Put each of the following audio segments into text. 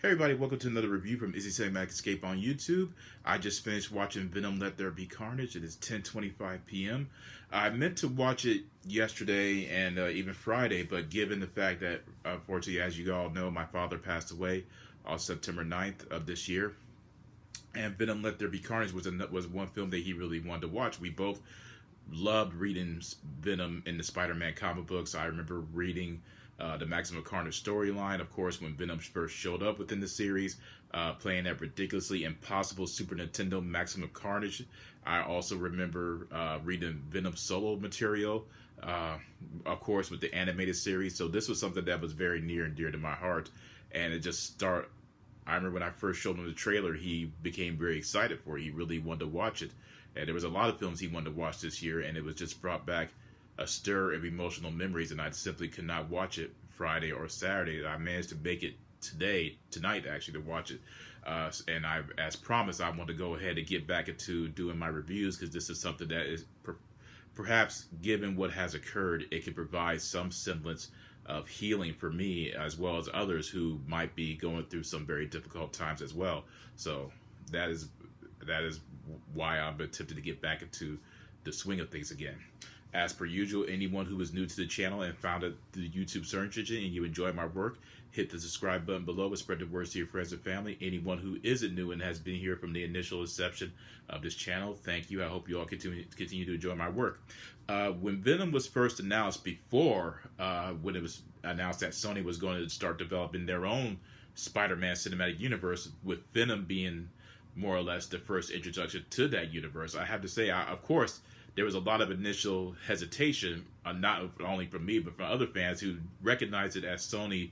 Hey everybody, welcome to another review from Izzy Cinematic Escape on YouTube. I just finished watching Venom Let There Be Carnage. It is 10:25 p.m. I meant to watch it yesterday and even Friday, but given the fact that, unfortunately, as you all know, my father passed away on September 9th of this year, and Venom Let There Be Carnage was one film that he really wanted to watch. We both loved reading Venom in the Spider-Man comic books. I remember reading the Maximum Carnage storyline, of course, when Venom first showed up within the series, playing that ridiculously impossible Super Nintendo Maximum Carnage. I also remember reading Venom solo material, of course, with the animated series. So this was something that was very near and dear to my heart. And it just started. I remember when I first showed him the trailer, he became very excited for it. He really wanted to watch it. And there was a lot of films he wanted to watch this year, and it was just brought back a stir of emotional memories, and I simply could not watch it Friday or Saturday. I managed to make it tonight actually, to watch it. And as promised, I want to go ahead and get back into doing my reviews, because this is something that is perhaps, given what has occurred, it could provide some semblance of healing for me as well as others who might be going through some very difficult times as well. So that is why I'm attempting to get back into the swing of things again. As per usual, anyone who is new to the channel and found it through the YouTube search engine and you enjoy my work, hit the subscribe button below and spread the words to your friends and family. Anyone who isn't new and has been here from the initial inception of this channel, thank you. I hope you all continue to enjoy my work. When Venom was first announced, when it was announced that Sony was going to start developing their own Spider-Man cinematic universe, with Venom being more or less the first introduction to that universe, I have to say, of course, there was a lot of initial hesitation, not only from me, but from other fans who recognized it as Sony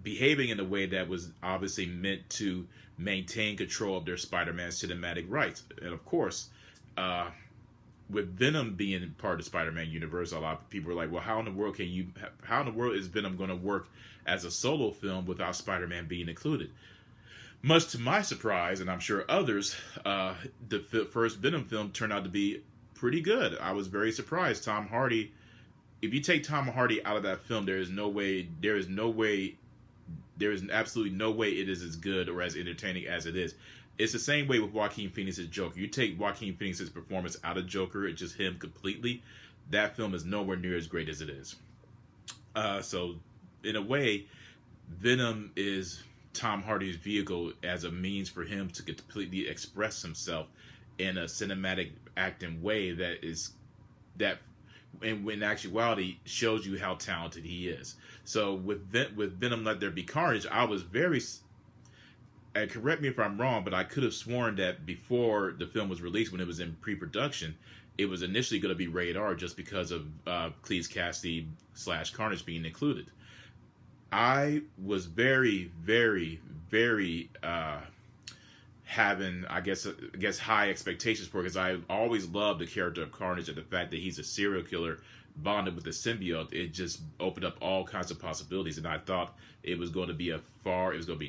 behaving in a way that was obviously meant to maintain control of their Spider-Man cinematic rights. And of course, with Venom being part of the Spider-Man universe, a lot of people were like, well, how in the world is Venom going to work as a solo film without Spider-Man being included? Much to my surprise, and I'm sure others, the first Venom film turned out to be pretty good. I was very surprised. Tom Hardy, if you take Tom Hardy out of that film, there is absolutely no way it is as good or as entertaining as it is. It's the same way with Joaquin Phoenix's Joker. You take Joaquin Phoenix's performance out of Joker, it's just him completely, that film is nowhere near as great as it is. So, in a way, Venom is Tom Hardy's vehicle as a means for him to completely express himself in a cinematic acting way that in actuality shows you how talented he is. So with Venom Let There Be Carnage, I was very, and correct me if I'm wrong, but I could have sworn that before the film was released, when it was in pre-production, it was initially going to be rated R just because of Cleese Cassidy / Carnage being included. I was very, very, very having, I guess, high expectations for it, because I always loved the character of Carnage, and the fact that he's a serial killer bonded with the symbiote. It just opened up all kinds of possibilities, and I thought it was going to be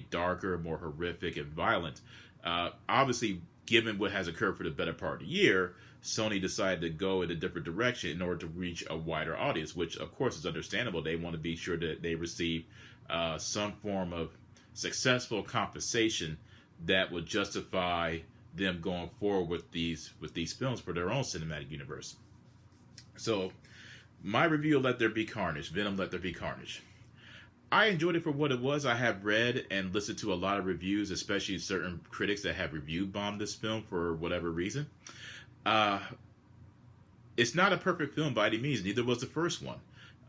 darker, more horrific, and violent. Obviously, given what has occurred for the better part of the year, Sony decided to go in a different direction in order to reach a wider audience, which of course is understandable. They want to be sure that they receive some form of successful compensation that will justify them going forward with these films for their own cinematic universe. So, my review of Let There Be Carnage, Venom Let There Be Carnage. I enjoyed it for what it was. I have read and listened to a lot of reviews, especially certain critics that have review-bombed this film for whatever reason. It's not a perfect film by any means. Neither was the first one.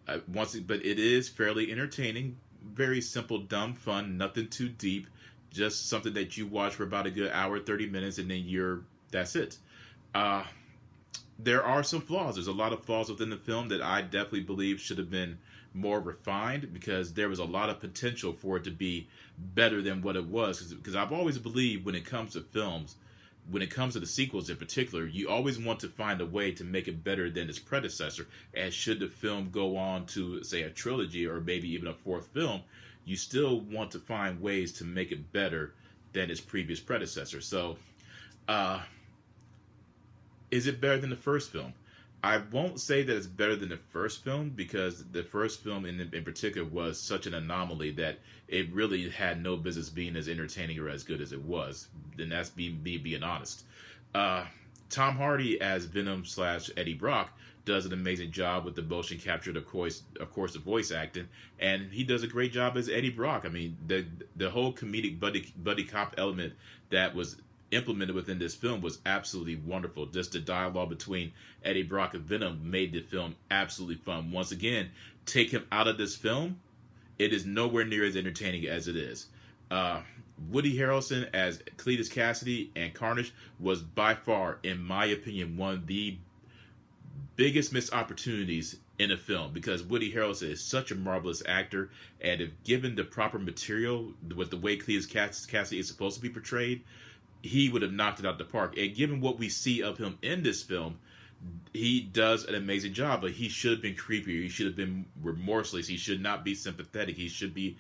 But it is fairly entertaining, very simple, dumb fun, nothing too deep. Just something that you watch for about a good hour, 30 minutes, and then that's it. There are some flaws. There's a lot of flaws within the film that I definitely believe should have been more refined, because there was a lot of potential for it to be better than what it was. Because I've always believed, when it comes to films, when it comes to the sequels in particular, you always want to find a way to make it better than its predecessor. And should the film go on to, say, a trilogy or maybe even a fourth film, you still want to find ways to make it better than its previous predecessor. So, is it better than the first film? I won't say that it's better than the first film because the first film in particular was such an anomaly that it really had no business being as entertaining or as good as it was. And that's me being honest. Tom Hardy as Venom slash Eddie Brock does an amazing job with the motion capture, of course, the voice acting, and he does a great job as Eddie Brock. I mean, the whole comedic buddy cop element that was implemented within this film was absolutely wonderful. Just the dialogue between Eddie Brock and Venom made the film absolutely fun. Once again, take him out of this film, it is nowhere near as entertaining as it is. Woody Harrelson as Cletus Cassidy and Carnage was by far, in my opinion, one of the biggest missed opportunities in a film because Woody Harrelson is such a marvelous actor, and if given the proper material with the way Cletus Cassidy is supposed to be portrayed, he would have knocked it out the park. And given what we see of him in this film, he does an amazing job, but he should have been creepier. He should have been remorseless. He should not be sympathetic. He should be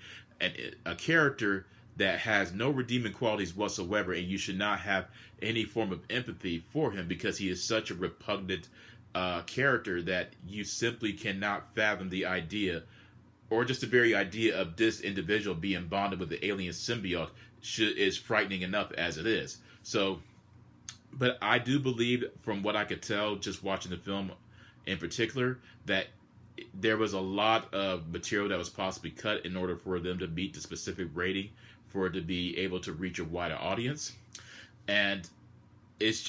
a character that has no redeeming qualities whatsoever, and you should not have any form of empathy for him because he is such a repugnant character that you simply cannot fathom the idea, or just the very idea of this individual being bonded with the alien symbiote is frightening enough as it is. So, but I do believe, from what I could tell just watching the film in particular, that there was a lot of material that was possibly cut in order for them to meet the specific rating for it to be able to reach a wider audience. And it's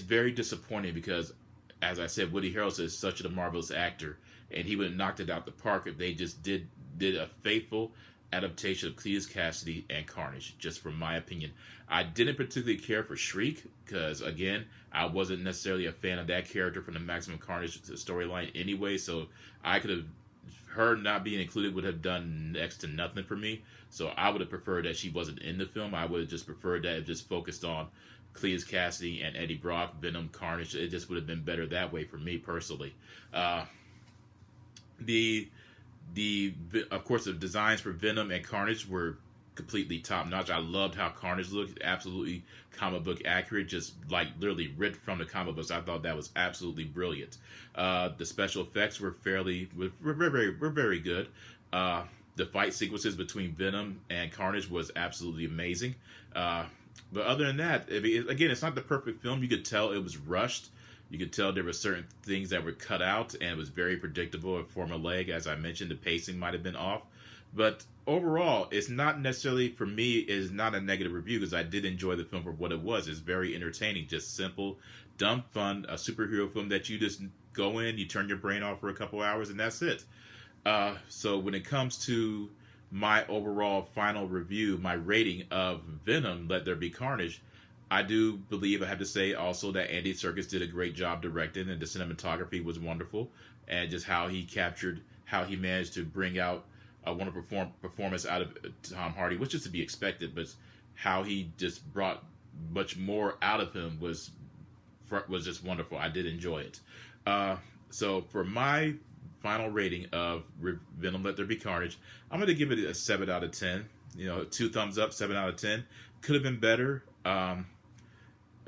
very disappointing because, as I said, Woody Harrelson is such a marvelous actor, and he would have knocked it out the park if they just did a faithful adaptation of Cletus Cassidy and Carnage, just from my opinion. I didn't particularly care for Shriek because, again, I wasn't necessarily a fan of that character from the Maximum Carnage storyline anyway, so I could have, her not being included would have done next to nothing for me. So I would have preferred that she wasn't in the film. I would have just preferred that it just focused on Cletus Cassidy and Eddie Brock, Venom, Carnage. It just would have been better that way for me personally. Of course, the designs for Venom and Carnage were completely top notch. I loved how Carnage looked, absolutely comic book accurate, just like literally ripped from the comic books. I thought that was absolutely brilliant. The special effects were very good. The fight sequences between Venom and Carnage was absolutely amazing. But other than that, again, it's not the perfect film. You could tell it was rushed. You could tell there were certain things that were cut out, and it was very predictable and formulaic. As I mentioned, the pacing might have been off. But overall, it's not necessarily, for me, is not a negative review because I did enjoy the film for what it was. It's very entertaining, just simple, dumb fun, a superhero film that you just go in, you turn your brain off for a couple hours, and that's it. So when it comes to my overall final review, my rating of Venom, Let There Be Carnage, I do believe I have to say also that Andy Serkis did a great job directing, and the cinematography was wonderful, and just how he managed to bring out a wonderful performance out of Tom Hardy, which is to be expected, but how he just brought much more out of him was just wonderful. I did enjoy it. So for my final rating of Venom Let There Be Carnage, I'm going to give it a 7 out of 10. 2 thumbs up, 7 out of 10. Could have been better.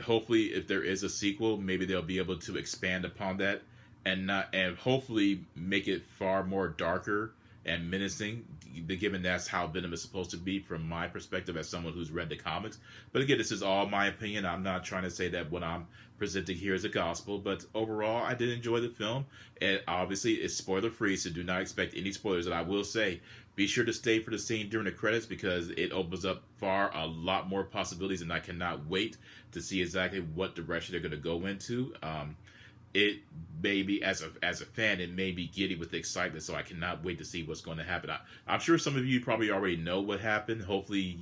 Hopefully, if there is a sequel, maybe they'll be able to expand upon that and hopefully make it far more darker and menacing, given that's how Venom is supposed to be from my perspective as someone who's read the comics. But again, this is all my opinion. I'm not trying to say that what I'm presenting here is a gospel, but overall, I did enjoy the film. And obviously, it's spoiler-free, so do not expect any spoilers. And I will say, be sure to stay for the scene during the credits because it opens up a lot more possibilities, and I cannot wait to see exactly what direction they're going to go into. It may be, as a fan, it may be giddy with excitement, so I cannot wait to see what's going to happen. I'm sure some of you probably already know what happened. Hopefully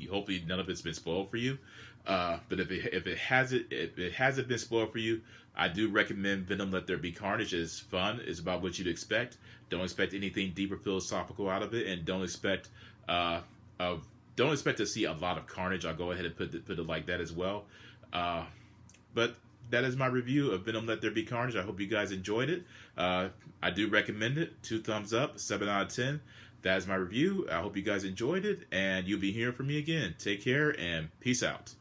none of it's been spoiled for you. But if it hasn't been spoiled for you, I do recommend Venom Let There Be Carnage. It's fun. It's about what you'd expect. Don't expect anything deeper philosophical out of it, and don't expect to see a lot of carnage. I'll go ahead and put it like that as well. But that is my review of Venom Let There Be Carnage. I hope you guys enjoyed it. I do recommend it. 2 thumbs up, 7 out of 10. That is my review. I hope you guys enjoyed it, and you'll be hearing from me again. Take care, and peace out.